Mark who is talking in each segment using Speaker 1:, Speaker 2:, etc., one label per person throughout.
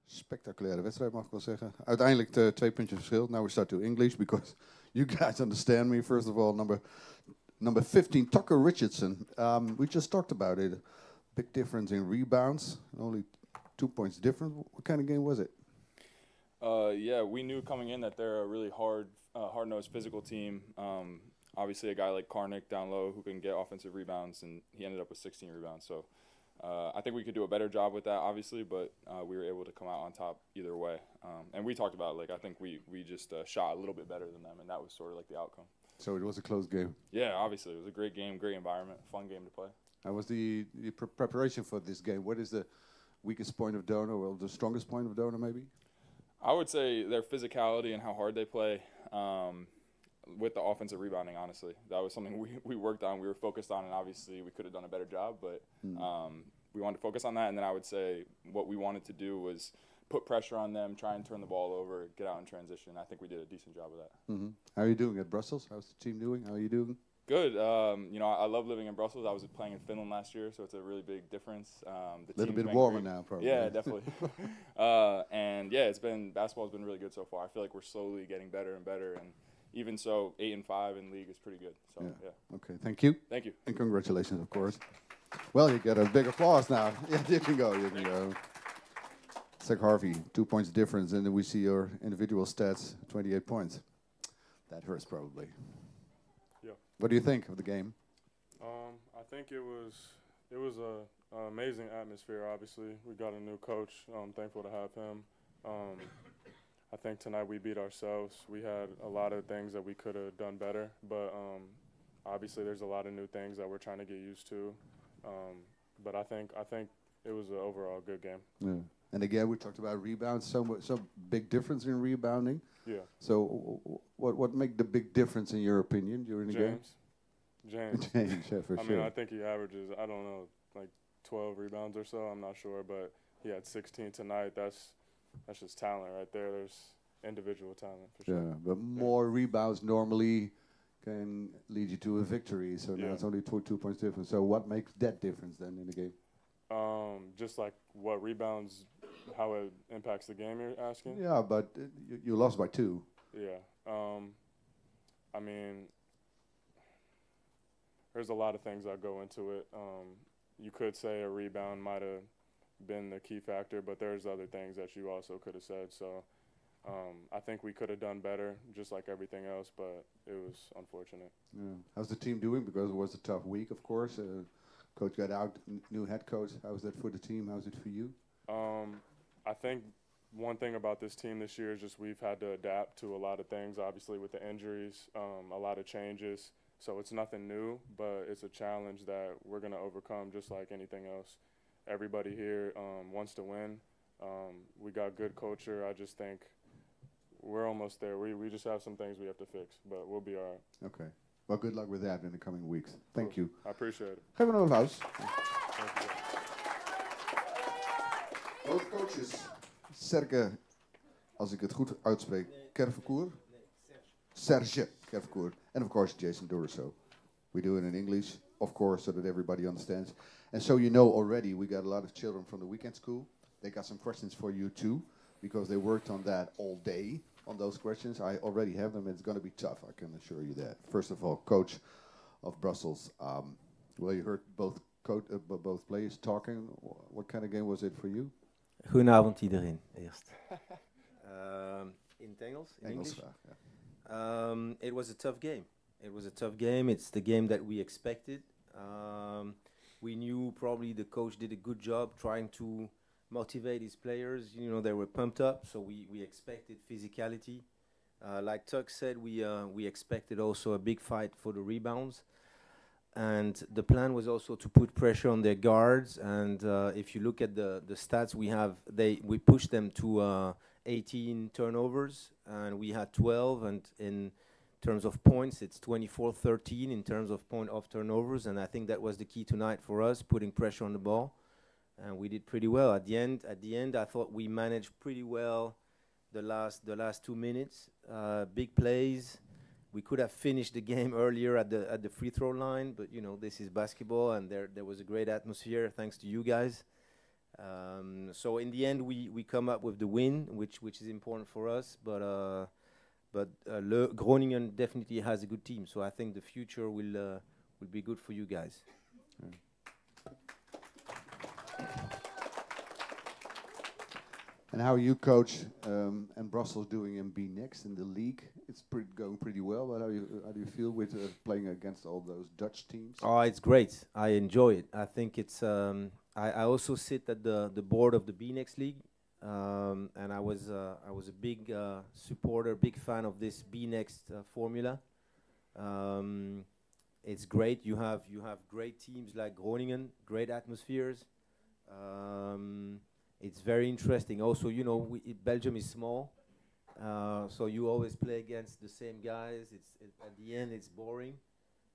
Speaker 1: Spectaculaire wedstrijd, mag ik wel zeggen. Uiteindelijk 2 puntjes verschil. Now we start to English because you guys understand me. First of all, number 15, Tucker Richardson. We just talked about it. Big difference in rebounds. Only 2 points different. What kind of game was it?
Speaker 2: Yeah, we knew coming in that they're a really hard-nosed physical team. Obviously, a guy like Karnick down low who can get offensive rebounds, and he ended up with 16 rebounds. So I think we could do a better job with that, obviously, but we were able to come out on top either way. And we talked about, I think we just shot a little bit better than them, and that was sort of like the outcome.
Speaker 1: So it was a close game.
Speaker 2: Yeah, obviously. It was a great game, great environment, fun game to play.
Speaker 1: How was the preparation for this game? What is the weakest point of Donar, or the strongest point of Donar, maybe?
Speaker 2: I would say their physicality and how hard they play with the offensive rebounding, honestly. That was something we worked on, we were focused on, and obviously we could have done a better job, but we wanted to focus on that. And then I would say what we wanted to do was put pressure on them, try and turn the ball over, get out in transition. I think we did a decent job of that.
Speaker 1: How are you doing at Brussels? How's the team doing? How are you doing?
Speaker 2: Good. I love living in Brussels. I was playing in Finland last year, so it's a really big difference.
Speaker 1: A little bit warmer now, probably.
Speaker 2: Yeah, definitely. And yeah, basketball's been really good so far. I feel like we're slowly getting better and better, and even so, 8-5 in league is pretty good. So yeah.
Speaker 1: Okay, thank you.
Speaker 2: Thank you.
Speaker 1: And congratulations, of course. Well, you get a big applause now. Yeah, you can go. You can go. Zach Harvey, 2 points difference, and then we see your individual stats, 28 points. That hurts probably.
Speaker 3: Yeah.
Speaker 1: What do you think of the game?
Speaker 3: I think it was an amazing atmosphere. Obviously, we got a new coach. I'm thankful to have him. I think tonight we beat ourselves. We had a lot of things that we could have done better, but obviously there's a lot of new things that we're trying to get used to. But I think it was an overall good game.
Speaker 1: Yeah. And again, we talked about rebounds. So big difference in rebounding.
Speaker 3: Yeah.
Speaker 1: So what made the big difference in your opinion during the game?
Speaker 3: James,
Speaker 1: yeah, for
Speaker 3: sure. I mean, I think he averages, I don't know, like 12 rebounds or so. I'm not sure, but he had 16 tonight. That's just talent right there. There's individual talent for sure.
Speaker 1: Yeah, but more rebounds normally can lead you to a victory. So now it's only 2 points difference. So what makes that difference then in the game?
Speaker 3: Just like what rebounds, how it impacts the game, you're asking?
Speaker 1: Yeah, but you lost by 2.
Speaker 3: Yeah. I mean, there's a lot of things that go into it. You could say a rebound might have been the key factor, but there's other things that you also could have said. So I think we could have done better, just like everything else, but it was unfortunate.
Speaker 1: Yeah. How's the team doing? Because it was a tough week, of course. Coach got out, new head coach. How's that for the team? How's it for you?
Speaker 3: I think one thing about this team this year is just we've had to adapt to a lot of things, obviously with the injuries, a lot of changes. So it's nothing new, but it's a challenge that we're going to overcome just like anything else. Everybody here wants to win. We got good culture. I just think we're almost there. We just have some things we have to fix, but we'll be all right.
Speaker 1: Okay. Well, good luck with that in the coming weeks. Thank you.
Speaker 3: I appreciate it.
Speaker 1: Geef een applaus.
Speaker 3: Thank you.
Speaker 1: Both coaches. Serge, als ik het goed uitspreek, Kerfekoer. Serge Kerfekoer. And of course, Jason Duraso. We do it in English, of course, so that everybody understands. And so you know already, we got a lot of children from the weekend school. They got some questions for you too, because they worked on that all day, on those questions. I already have them. It's going to be tough, I can assure you that. First of all, coach of Brussels. Well, you heard both players talking. What kind of game was it for you?
Speaker 4: Goedenavond iedereen, eerst. In het Engels? In
Speaker 1: Engels
Speaker 4: English?
Speaker 1: graag, ja.
Speaker 4: It was a tough game. It was a tough game. It's the game that we expected. We knew probably the coach did a good job trying to motivate his players. You know, they were pumped up, so we expected physicality. Like Tuck said, we expected also a big fight for the rebounds. And the plan was also to put pressure on their guards. And if you look at the stats we have, we pushed them to 18 turnovers, and we had 12. And in terms of points, it's 24-13 in terms of point of turnovers. And I think that was the key tonight for us, putting pressure on the ball. And we did pretty well. At the end, I thought we managed pretty well the last 2 minutes. Big plays. We could have finished the game earlier at the free throw line, but you know, this is basketball, and there was a great atmosphere thanks to you guys. So in the end, we come up with the win, which is important for us. But Groningen definitely has a good team. So I think the future will be good for you guys.
Speaker 1: And how you coach and Brussels doing in B next in the league? It's going pretty well. But how do you feel with playing against all those Dutch teams?
Speaker 4: Oh, it's great. I enjoy it. I think it's. I also sit at the board of the B next league, and I was a big supporter, big fan of this B next formula. It's great. You have great teams like Groningen, great atmospheres. It's very interesting. Also, you know, Belgium is small, so you always play against the same guys. At the end, it's boring,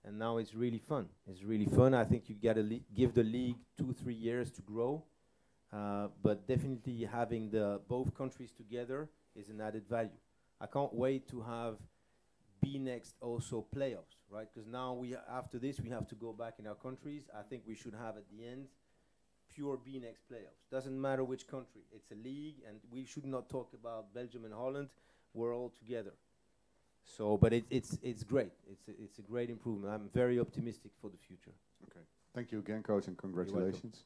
Speaker 4: and now it's really fun. It's really fun. I think you gotta give the league 2-3 years to grow, but definitely having both countries together is an added value. I can't wait to have B next also playoffs, right? Because now after this we have to go back in our countries. I think we should have at the end pure B next playoffs. Doesn't matter which country. It's a league, and we should not talk about Belgium and Holland. We're all together. So, but it's great. It's a great improvement. I'm very optimistic for the future.
Speaker 1: Okay. Thank you again, coach, and congratulations.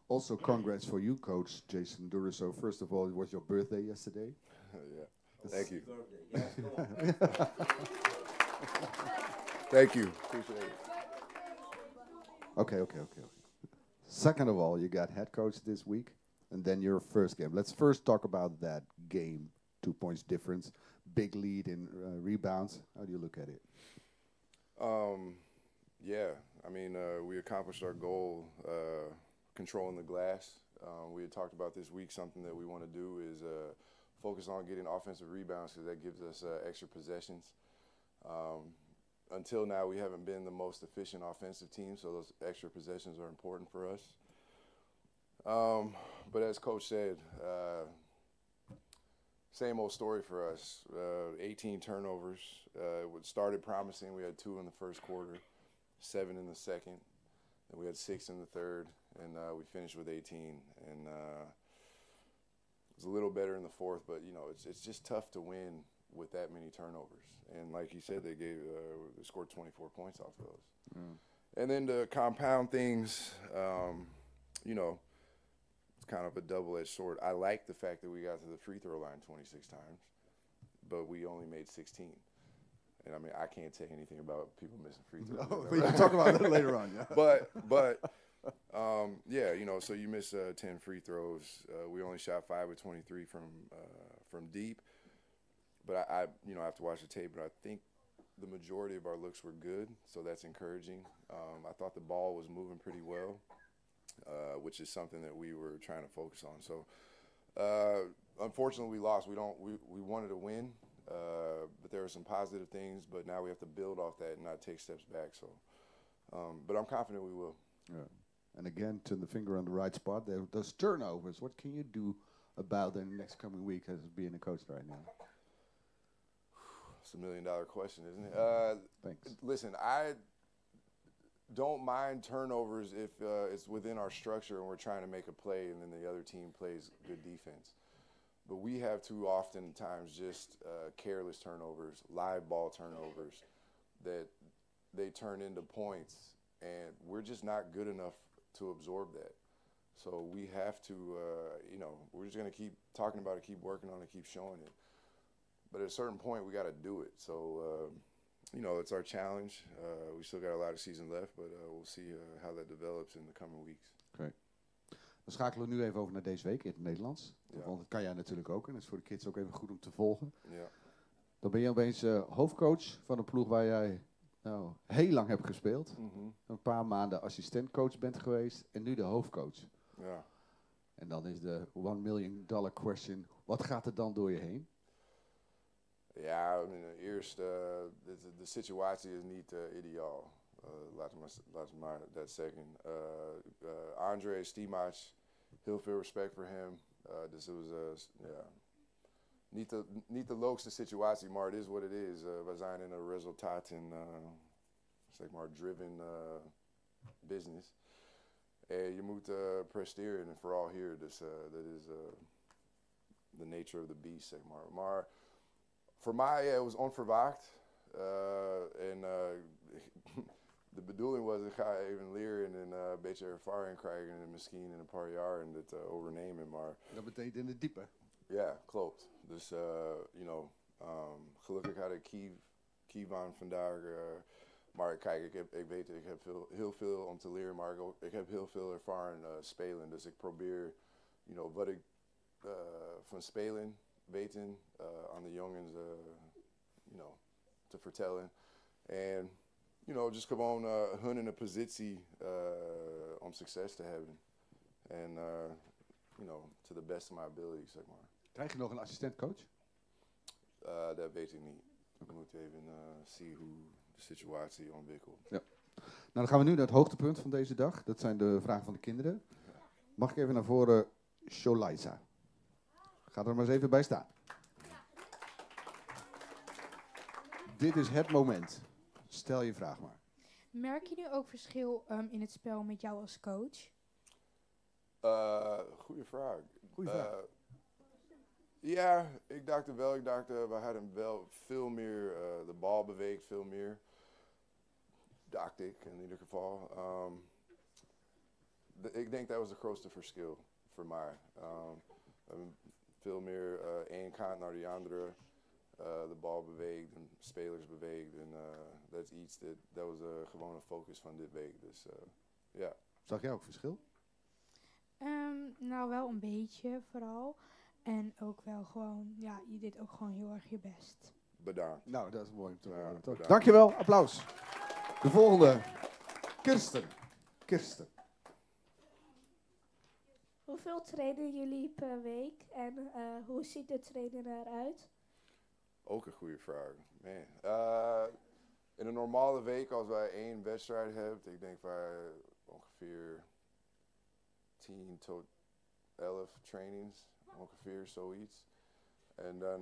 Speaker 1: Also, congrats for you, coach Jason Donar. So, first of all, it was your birthday yesterday.
Speaker 5: Yeah. Thank you.
Speaker 4: Yeah,
Speaker 5: Thank you. Appreciate it.
Speaker 1: Okay. Second of all, you got head coach this week, and then your first game. Let's first talk about that game. 2 points difference, big lead in rebounds. How do you look at it?
Speaker 5: Yeah, I mean, we accomplished our goal, controlling the glass. We had talked about this week, something that we want to do is focus on getting offensive rebounds because that gives us extra possessions. Until now, we haven't been the most efficient offensive team, so those extra possessions are important for us. But as Coach said, same old story for us. 18 turnovers. It started promising. We had 2 in the first quarter, 7 in the second, and we had 6 in the third, and we finished with 18. And it was a little better in the fourth, but you know, it's just tough to win with that many turnovers. And like you said, they scored 24 points off those. And then to compound things, you know, it's kind of a double-edged sword. I like the fact that we got to the free throw line 26 times, but we only made 16. And I mean, I can't say anything about people missing free throws.
Speaker 1: No, we can talk about that later on. Yeah.
Speaker 5: But yeah, you know, so you miss 10 free throws. We only shot 5 of 23 from deep. But I you know, I have to watch the tape, but I think the majority of our looks were good, so that's encouraging. I thought the ball was moving pretty well, which is something that we were trying to focus on. So, unfortunately, we lost. We wanted to win, but there were some positive things. But now we have to build off that and not take steps back. So, but I'm confident we will.
Speaker 1: Yeah. And again, turn the finger on the right spot. Those turnovers. What can you do about them in the next coming week as being a coach right now?
Speaker 5: It's $1 million question, isn't it?
Speaker 1: Thanks.
Speaker 5: Listen, I don't mind turnovers if it's within our structure and we're trying to make a play and then the other team plays good defense. But we have too often times just careless turnovers, live ball turnovers that they turn into points, and we're just not good enough to absorb that. So we have to, you know, we're just going to keep talking about it, keep working on it, keep showing it. But at a certain point, we got to do it. So, you know, it's our challenge. We still got a lot of season left, but we'll see how that develops in the coming weeks.
Speaker 1: Oké. Dan schakelen we nu even over naar deze week in het Nederlands.
Speaker 5: Ja.
Speaker 1: Want dat kan jij natuurlijk ook en dat is voor de kids ook even goed om te volgen.
Speaker 5: Ja.
Speaker 1: Dan ben je opeens hoofdcoach van een ploeg waar jij nou, heel lang hebt gespeeld. Een paar maanden assistentcoach bent geweest en nu de hoofdcoach.
Speaker 5: Ja.
Speaker 1: En dan is de $1 million question, wat gaat er dan door je heen?
Speaker 5: Ja, I mean, eerst, de situatie is niet ideaal. Laten we dat zeggen. Andre Stimac, heel veel respect voor hem. Dus het was niet de leukste situatie, maar het is wat het is. We zijn in een resultaat en zeg maar driven business. En je moet presteren, en vooral hier. Dus dat is the nature of the beast, zeg maar. Maar voor mij het was onverwacht. De bedoeling was, ik ga even leren en een beetje ervaring krijgen en misschien in een paar jaar en dit overnemen. Maar
Speaker 1: Dat betekent in het diepe.
Speaker 5: ja, klopt. Dus, gelukkig had ik Kievan vandaag. Maar kijk, ik weet, ik heb heel veel om te leren, maar ik heb heel veel ervaring spelen. Dus ik probeer, wat ik van spelen weten aan de jongens, te vertellen. En, just gewoon hun in een positie om succes te hebben. En, to the best of my ability, zeg maar.
Speaker 1: Krijg je nog een assistentcoach?
Speaker 5: Dat weet ik niet. Ik moet even zien hoe de situatie ontwikkelt.
Speaker 1: Ja. Nou, dan gaan we nu naar het hoogtepunt van deze dag. Dat zijn de vragen van de kinderen. Mag ik even naar voren, Sholaisa? Ga er maar eens even bij staan. Dit is het moment. Stel je vraag maar.
Speaker 6: Merk je nu ook verschil in het spel met jou als coach?
Speaker 5: Goeie vraag.
Speaker 1: Goeie vraag.
Speaker 5: Ja, ik dacht het wel. Ik dacht, we hadden wel veel meer, de bal beweegt veel meer. Dacht ik in ieder geval. Ik denk dat was het grootste verschil voor mij. We hebben veel meer één kant naar de andere. De bal beweegt en spelers beweegt. En dat is iets, dat was gewoon een focus van dit week. Dus ja.
Speaker 1: Zag jij ook verschil?
Speaker 6: Nou, wel een beetje vooral. En ook wel gewoon, ja, je deed ook gewoon heel erg je best.
Speaker 5: Bedankt.
Speaker 1: Nou, dat is mooi om te horen. toch?
Speaker 5: bedankt.
Speaker 1: Dankjewel, applaus. De volgende, Kirsten.
Speaker 7: Hoeveel trainen jullie per week en hoe ziet de training eruit?
Speaker 5: Ook een goede vraag. Man. In een normale week, als wij 1 wedstrijd hebben, ik denk wij ongeveer 10 tot 11 trainings, ongeveer zoiets. En dan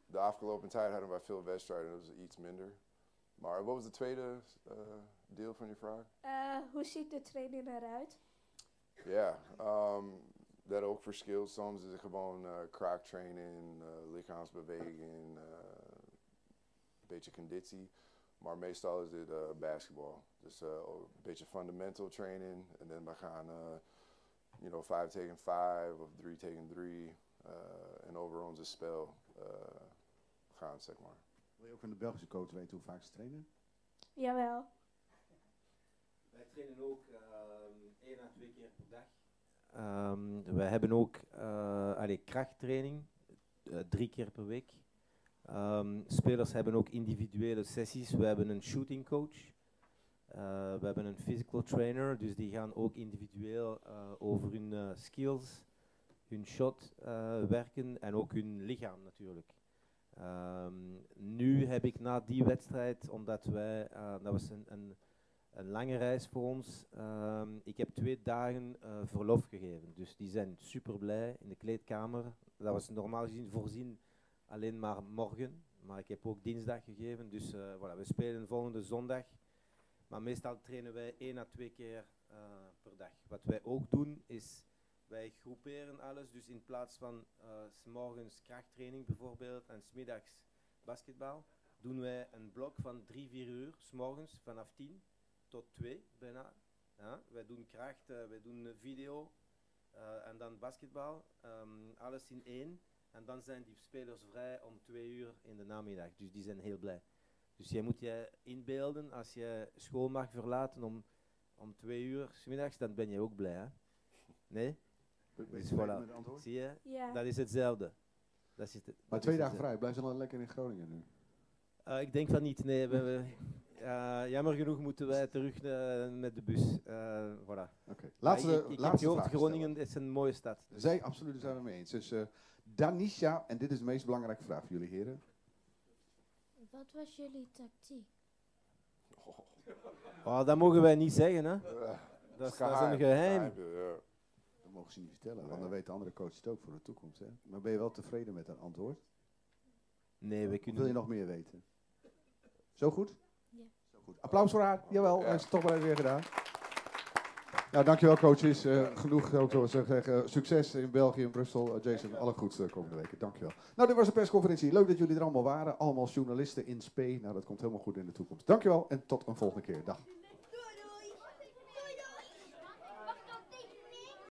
Speaker 5: de afgelopen tijd hadden wij veel wedstrijden, dat was iets minder. Maar wat was de tweede deel van je vraag?
Speaker 7: Hoe ziet de training eruit?
Speaker 5: Ja, dat ook verschilt. Soms is het gewoon kraaktraining, lichaamsbeweging, een beetje conditie. Maar meestal is het basketbal. Dus een beetje fundamental training. En dan we gaan 5 tegen 5 of 3 tegen 3. En over onze spel gaan, zeg maar.
Speaker 1: Wil je ook van de Belgische coach weten hoe vaak ze trainen?
Speaker 7: Jawel.
Speaker 4: Wij trainen ook 1 à 2 keer per dag. We hebben ook krachttraining, 3 keer per week. Spelers hebben ook individuele sessies. We hebben een shooting coach. We hebben een physical trainer, dus die gaan ook individueel over hun skills, hun shot werken en ook hun lichaam natuurlijk. Nu heb ik na die wedstrijd, omdat wij, dat was een lange reis voor ons, ik heb 2 dagen verlof gegeven. Dus die zijn super blij in de kleedkamer. Dat was normaal gezien voorzien alleen maar morgen, maar ik heb ook dinsdag gegeven. Dus voilà, we spelen volgende zondag. Maar meestal trainen wij 1 à 2 keer per dag. Wat wij ook doen is, wij groeperen alles. Dus in plaats van 's morgens krachttraining bijvoorbeeld en 's middags basketbal, doen wij een blok van 3-4 uur 's morgens vanaf 10 tot 2 bijna. Ja, wij doen kracht, wij doen video en dan basketbal. Alles in 1. En dan zijn die spelers vrij om 2 uur in de namiddag. Dus die zijn heel blij. Dus jij moet je inbeelden, als je school mag verlaten om 2 uur 's middags, dan ben je ook blij, hè? Nee? Dus voilà.
Speaker 1: Met antwoord?
Speaker 4: Zie je?
Speaker 7: Ja.
Speaker 4: Dat is hetzelfde.
Speaker 1: Maar 2 dagen vrij, blijf ze dan lekker in Groningen nu?
Speaker 4: Ik denk van niet, nee. Jammer genoeg moeten wij terug met de bus. Voilà.
Speaker 1: Oké. Laatste
Speaker 4: Ik heb
Speaker 1: laatste
Speaker 4: gehoord,
Speaker 1: vraag
Speaker 4: Groningen
Speaker 1: stellen.
Speaker 4: is een mooie stad.
Speaker 1: Zij, absoluut, daar zijn we mee eens. Dus Danisha, en dit is de meest belangrijke vraag voor jullie heren.
Speaker 7: Wat was jullie tactiek?
Speaker 4: Oh, dat mogen wij niet zeggen, hè? Dat is een geheim.
Speaker 5: Ja.
Speaker 1: Dat mogen ze niet vertellen, want dan weten andere coaches het ook voor de toekomst. Hè? Maar ben je wel tevreden met dat antwoord?
Speaker 4: Nee, we
Speaker 1: Of wil je
Speaker 4: kunnen...
Speaker 1: nog meer weten? Zo goed?
Speaker 7: Ja.
Speaker 1: Zo goed. Applaus voor haar. Jawel, hij is het toch wel even weer gedaan. Nou, dankjewel coaches. Genoeg ook zo zeggen. Succes in België, in Brussel. Jason, alle goeds de komende weken. Dankjewel. Nou, dit was de persconferentie. Leuk dat jullie er allemaal waren. Allemaal journalisten in spe. Nou, dat komt helemaal goed in de toekomst. Dankjewel en tot een volgende keer. Dag.